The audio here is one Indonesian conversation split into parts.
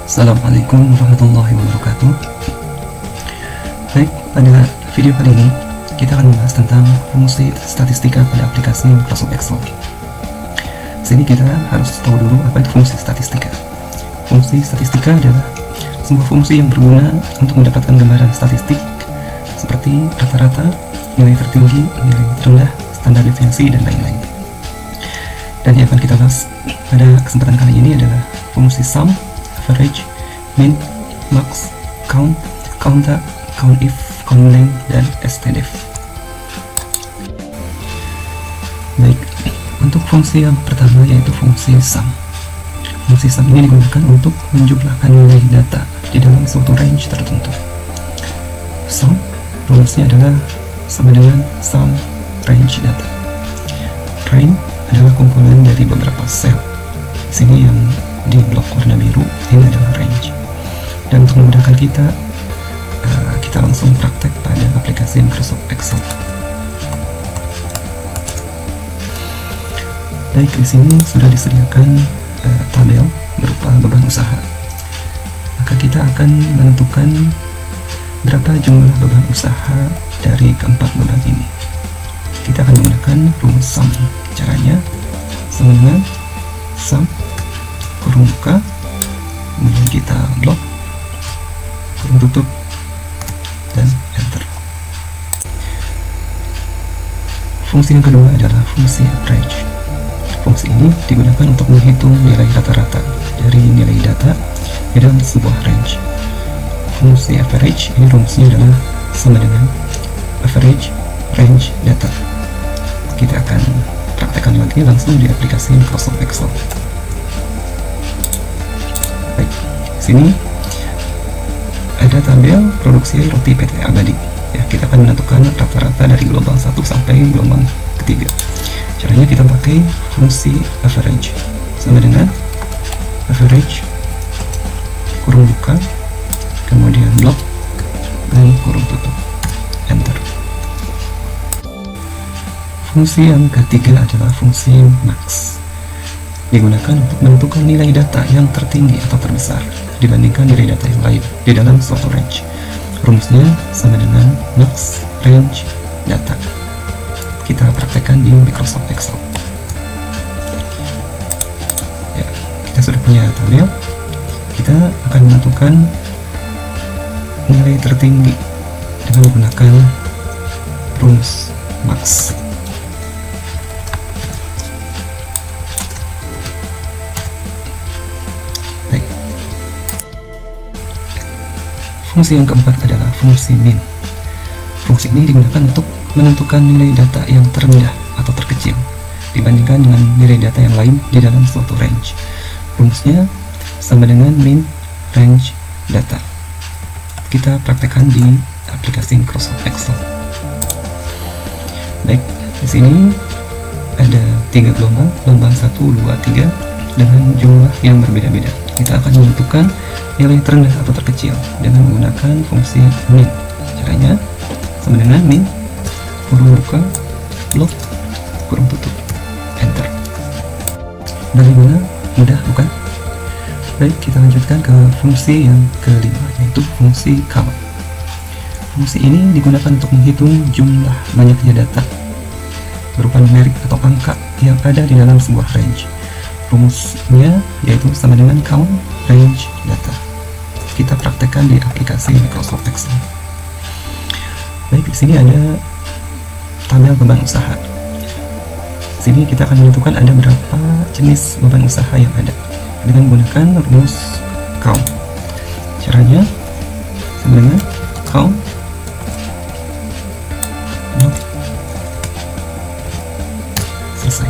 Assalamualaikum warahmatullahi wabarakatuh. Baik, pada video kali ini kita akan membahas tentang fungsi statistika pada aplikasi Microsoft Excel. Sini kita harus tahu dulu apa itu fungsi statistika. Fungsi statistika adalah sebuah fungsi yang berguna untuk mendapatkan gambaran statistik seperti rata-rata, nilai tertinggi, nilai rendah, standar deviasi, dan lain-lain. Dan yang akan kita bahas pada kesempatan kali ini adalah fungsi sum, average, min, max, count, counta, count if, count length, dan stdef. Baik, untuk fungsi yang pertama yaitu fungsi sum. Fungsi sum ini digunakan untuk menjumlahkan nilai data di dalam suatu range tertentu. Sum rumusnya adalah sama dengan sum range data. Range adalah komponen dari beberapa sel. Di sini yang di blok warna biru ini adalah range. Dan untuk memudahkan kita langsung praktek pada aplikasi Microsoft Excel. Baik, di sini sudah disediakan tabel berupa beban usaha. Maka kita akan menentukan berapa jumlah beban usaha dari keempat beban ini. Kita akan menggunakan rumus sum. Caranya sama dengan sum kurung buka, kemudian kita blok, kurung tutup, dan enter. Fungsi yang kedua adalah fungsi average. Fungsi ini digunakan untuk menghitung nilai rata-rata dari nilai data di dalam sebuah range. Fungsi average ini rumusnya adalah sama dengan average range data. Kita akan praktekkan lagi langsung di aplikasi Microsoft Excel. Baik, di sini ada tabel produksi roti PT Abadi. Ya, kita akan menentukan rata-rata dari gelombang 1 sampai gelombang ketiga. Caranya kita pakai fungsi average sama dengan average kurung buka, kemudian blok, dan kurung tutup, enter. Fungsi yang ketiga adalah fungsi max. Digunakan untuk menentukan nilai data yang tertinggi atau terbesar dibandingkan nilai data yang lain di dalam suatu range. Rumusnya sama dengan max range data. Kita praktekkan di Microsoft Excel. Ya, kita sudah punya tabel. Kita akan menentukan nilai tertinggi dengan menggunakan rumus max. Fungsi yang keempat adalah fungsi min. Fungsi ini digunakan untuk menentukan nilai data yang terendah atau terkecil dibandingkan dengan nilai data yang lain di dalam suatu range. Rumusnya sama dengan min range data. Kita praktekkan di aplikasi Microsoft Excel. Baik, di sini ada 3 gelombang, gelombang 1, 2, 3 dengan jumlah yang berbeda-beda. Kita akan menentukan nilai terendah atau terkecil dengan menggunakan fungsi min. Caranya sama dengan min kurung buka, blok, kurung tutup, enter. Bagaimana? Mudah, bukan? Baik, kita lanjutkan ke fungsi yang kelima, yaitu fungsi count. Fungsi ini digunakan untuk menghitung jumlah banyaknya data berupa numerik atau angka yang ada di dalam sebuah range. Rumusnya yaitu sama dengan count range data. Kita praktekkan di aplikasi Microsoft Excel. Baik, di sini ada tabel beban usaha. Di sini kita akan menentukan ada berapa jenis beban usaha yang ada dengan menggunakan rumus count. Caranya sama dengan count blok, selesai.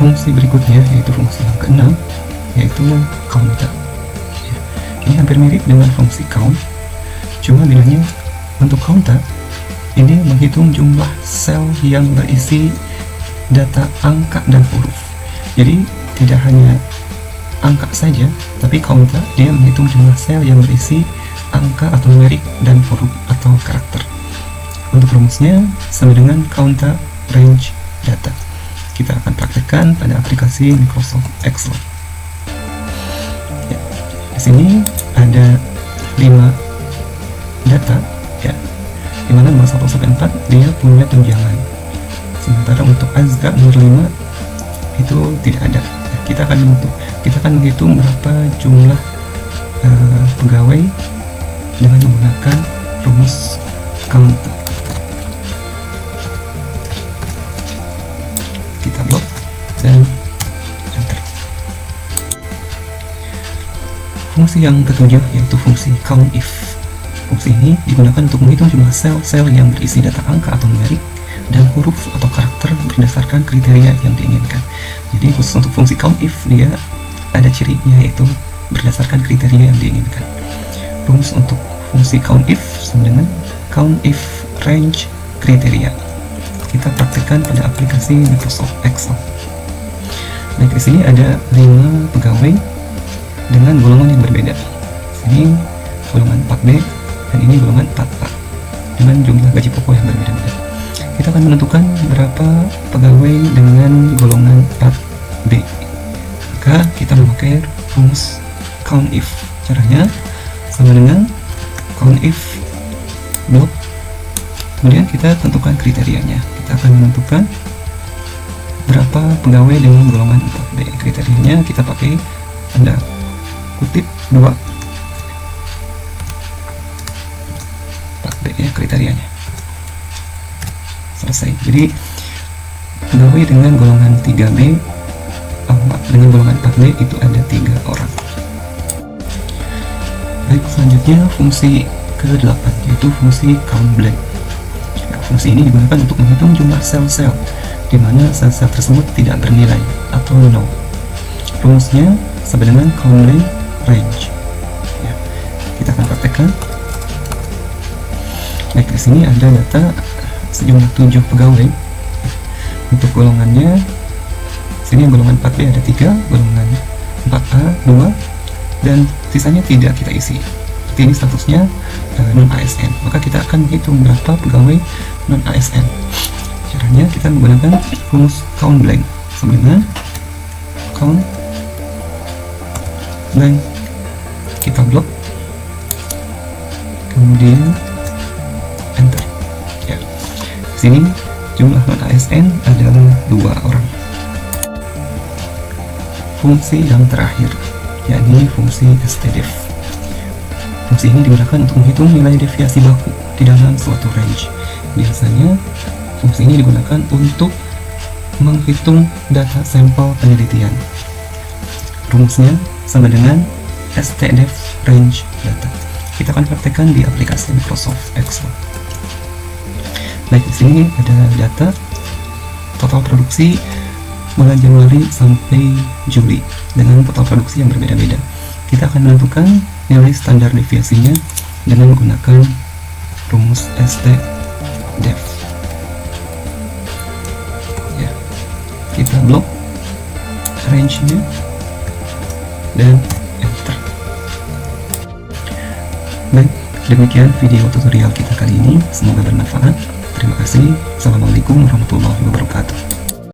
Fungsi berikutnya yaitu fungsi yang keenam, yaitu counta. Ya, ini hampir mirip dengan fungsi count, cuma bedanya untuk counta ini menghitung jumlah sel yang berisi data angka dan huruf. Jadi tidak hanya angka saja, tapi counta dia menghitung jumlah sel yang berisi angka atau numerik dan huruf atau karakter. Untuk rumusnya sama dengan counta range data. Kita akan praktekkan pada aplikasi Microsoft Excel. di sini ada 5 data ya, dimana nomor 1 sampai 4 dia punya tunjangan, sementara untuk Azra nomor 5 itu tidak ada. Kita akan menghitung berapa jumlah pegawai dengan menggunakan rumus count. Kita blok dan enter. Fungsi yang ketujuh yaitu fungsi COUNTIF. Fungsi ini digunakan untuk menghitung jumlah sel-sel yang berisi data angka atau numerik dan huruf atau karakter berdasarkan kriteria yang diinginkan. Jadi khusus untuk fungsi COUNTIF dia ada cirinya, yaitu berdasarkan kriteria yang diinginkan. Rumus untuk fungsi COUNTIF sama dengan COUNTIF range kriteria. Kita praktekkan pada aplikasi Microsoft Excel. Baik, di sini ada 5 pegawai dengan golongan yang berbeda. Ini golongan 4B dan ini golongan 4A dengan jumlah gaji pokok yang berbeda-beda. Kita akan menentukan berapa pegawai dengan golongan 4B. Maka kita memakai rumus COUNTIF. Caranya sama dengan COUNTIF blok, kemudian kita tentukan kriterianya. Kita akan menentukan berapa pegawai dengan golongan 4B. Kriterianya kita pakai tanda kutip 2 4B ya kriterianya. Selesai. Jadi pegawai dengan golongan 3B dengan golongan 4B itu ada 3 orang. Baik, selanjutnya fungsi ke-8 yaitu fungsi COUNTBLANK. Fungsi ini digunakan untuk menghitung jumlah sel-sel di mana sel-sel tersebut tidak bernilai atau nol. Rumusnya sama dengan COUNTBLANK range. Ya, kita akan praktekkan. Baik, di sini ada data sejumlah 7 pegawai. Untuk golongannya, sini golongan 4B ada 3, golongan 4A 2, dan sisanya tidak kita isi. Ini statusnya non-ASN. Maka kita akan hitung berapa pegawai non-ASN. Caranya kita menggunakan rumus COUNTBLANK sama dengan COUNTBLANK. Kita blok, kemudian enter. Ya, di sini jumlah non-ASN adalah 2 orang. Fungsi yang terakhir, yakni fungsi STDEV. Fungsi ini digunakan untuk menghitung nilai deviasi baku di dalam suatu range. Biasanya fungsi ini digunakan untuk menghitung data sampel penelitian. Rumusnya sama dengan STDEV range data. Kita akan praktekkan di aplikasi Microsoft Excel. Baik, di sini ada data total produksi mulai Januari sampai Juli dengan total produksi yang berbeda-beda. Kita akan menentukan nilai standar deviasinya dengan menggunakan rumus STDEV. Ya, kita blok range-nya dan enter. Baik, demikian video tutorial kita kali ini. Semoga bermanfaat. Terima kasih. Assalamualaikum warahmatullahi wabarakatuh.